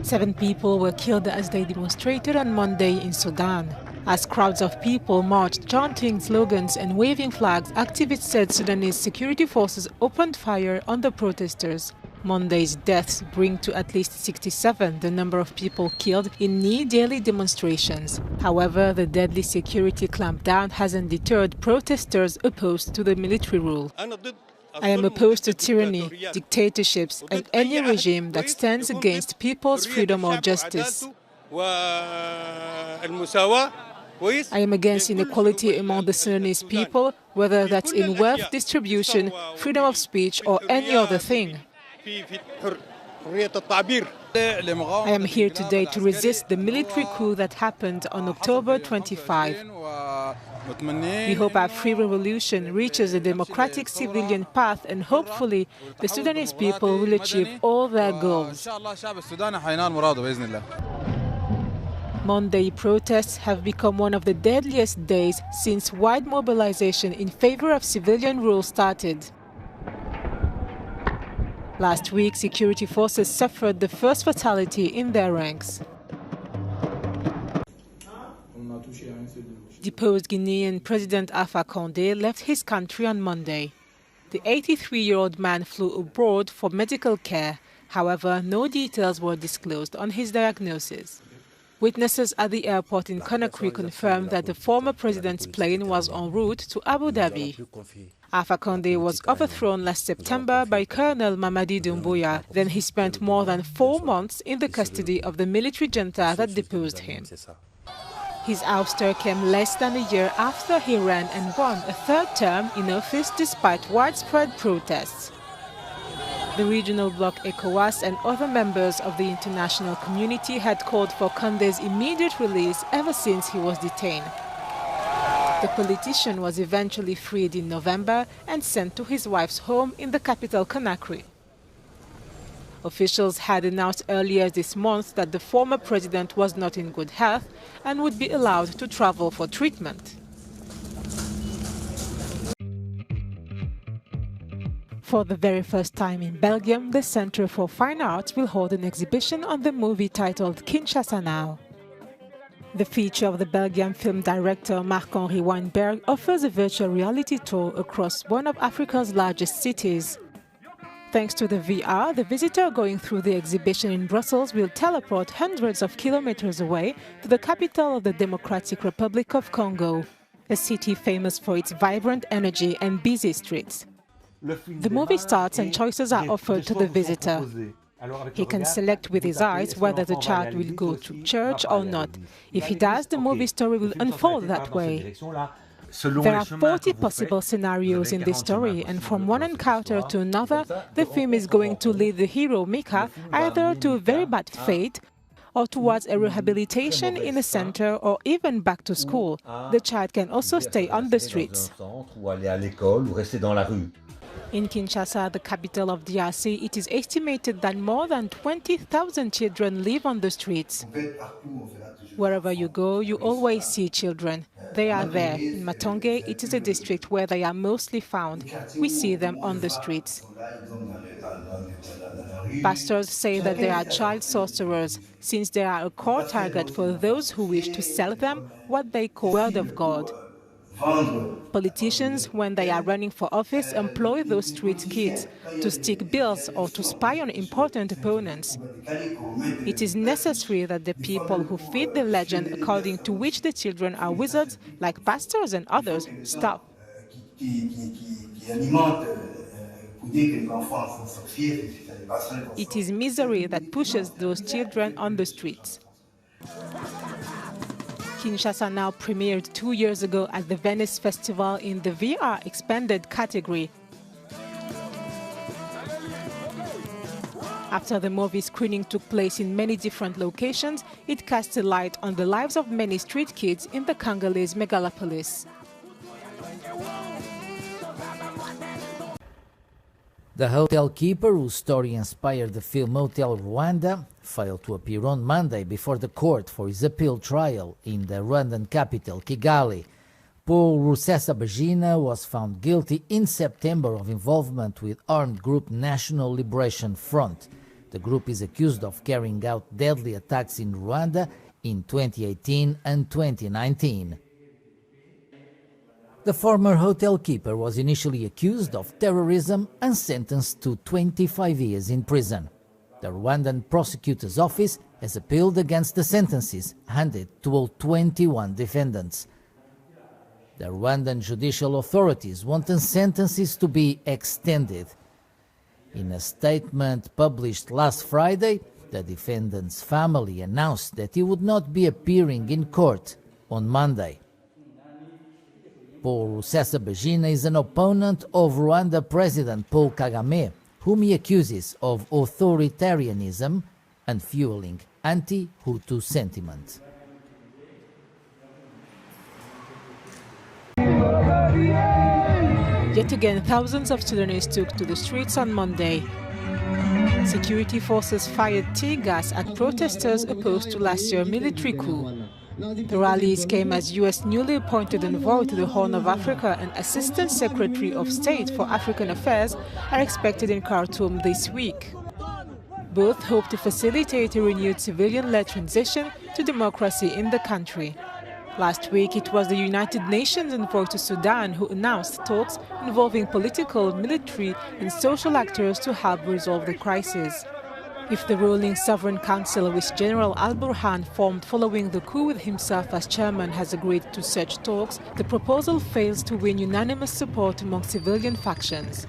Seven people were killed as they demonstrated on Monday in Sudan. As crowds of people marched chanting slogans and waving flags, activists said Sudanese security forces opened fire on the protesters. Monday's deaths bring to at least 67 the number of people killed in near-daily demonstrations. However, the deadly security clampdown hasn't deterred protesters opposed to the military rule. I am opposed to tyranny, dictatorships, and any regime that stands against people's freedom or justice. I am against inequality among the Sudanese people, whether that's in wealth distribution, freedom of speech, or any other thing. I am here today to resist the military coup that happened on October 25. We hope our free revolution reaches a democratic civilian path, and hopefully the Sudanese people will achieve all their goals. Monday protests have become one of the deadliest days since wide mobilization in favor of civilian rule started. Last week, security forces suffered the first fatality in their ranks. Deposed Guinean President Alpha Condé left his country on Monday. The 83-year-old man flew abroad for medical care. However, no details were disclosed on his diagnosis. Witnesses at the airport in Conakry confirmed that the former president's plane was en route to Abu Dhabi. Alpha Condé was overthrown last September by Colonel Mamadi Doumbouya. Then he spent more than 4 months in the custody of the military junta that deposed him. His ouster came less than a year after he ran and won a third term in office despite widespread protests. The regional bloc ECOWAS and other members of the international community had called for Condé's immediate release ever since he was detained. The politician was eventually freed in November and sent to his wife's home in the capital Conakry. Officials had announced earlier this month that the former president was not in good health and would be allowed to travel for treatment. For the very first time in Belgium, the Center for Fine Arts will hold an exhibition on the movie titled Kinshasa Now. The feature of the Belgian film director Marc-Henri Weinberg offers a virtual reality tour across one of Africa's largest cities. Thanks to the VR, the visitor going through the exhibition in Brussels will teleport hundreds of kilometers away to the capital of the Democratic Republic of Congo, a city famous for its vibrant energy and busy streets. The movie starts and choices are offered to the visitor. He can select with his eyes whether the child will go to church or not. If he does, the movie story will unfold that way. There are 40 possible scenarios in this story, and from one encounter to another, the film is going to lead the hero, Mika, either to a very bad fate or towards a rehabilitation in a center or even back to school. The child can also stay on the streets. In Kinshasa, the capital of DRC, it is estimated that more than 20,000 children live on the streets. Wherever you go, you always see children. They are there. In Matonge, it is a district where they are mostly found. We see them on the streets. Pastors say that they are child sorcerers, since they are a core target for those who wish to sell them what they call Word of God. Politicians, when they are running for office, employ those street kids to stick bills or to spy on important opponents. It is necessary that the people who feed the legend according to which the children are wizards, like pastors and others, stop. It is misery that pushes those children on the streets. Kinshasa Now premiered 2 years ago at the Venice Festival in the VR expanded category. After the movie screening took place in many different locations, it cast a light on the lives of many street kids in the Congolese megalopolis. The hotel keeper whose story inspired the film Hotel Rwanda failed to appear on Monday before the court for his appeal trial in the Rwandan capital, Kigali. Paul Rusesabagina was found guilty in September of involvement with armed group National Liberation Front. The group is accused of carrying out deadly attacks in Rwanda in 2018 and 2019. The former hotel keeper was initially accused of terrorism and sentenced to 25 years in prison. The Rwandan prosecutor's office has appealed against the sentences handed to all 21 defendants. The Rwandan judicial authorities want the sentences to be extended. In a statement published last Friday, the defendant's family announced that he would not be appearing in court on Monday. Paul Rusesabagina is an opponent of Rwanda President Paul Kagame, whom he accuses of authoritarianism and fueling anti-Hutu sentiment. Yet again, thousands of Sudanese took to the streets on Monday. Security forces fired tear gas at protesters opposed to last year's military coup. The rallies came as U.S. newly appointed envoy to the Horn of Africa and Assistant Secretary of State for African Affairs are expected in Khartoum this week. Both hope to facilitate a renewed civilian-led transition to democracy in the country. Last week, it was the United Nations envoy to Sudan who announced talks involving political, military and social actors to help resolve the crisis. If the ruling Sovereign Council, which General al-Burhan formed following the coup with himself as chairman, has agreed to such talks, the proposal fails to win unanimous support among civilian factions.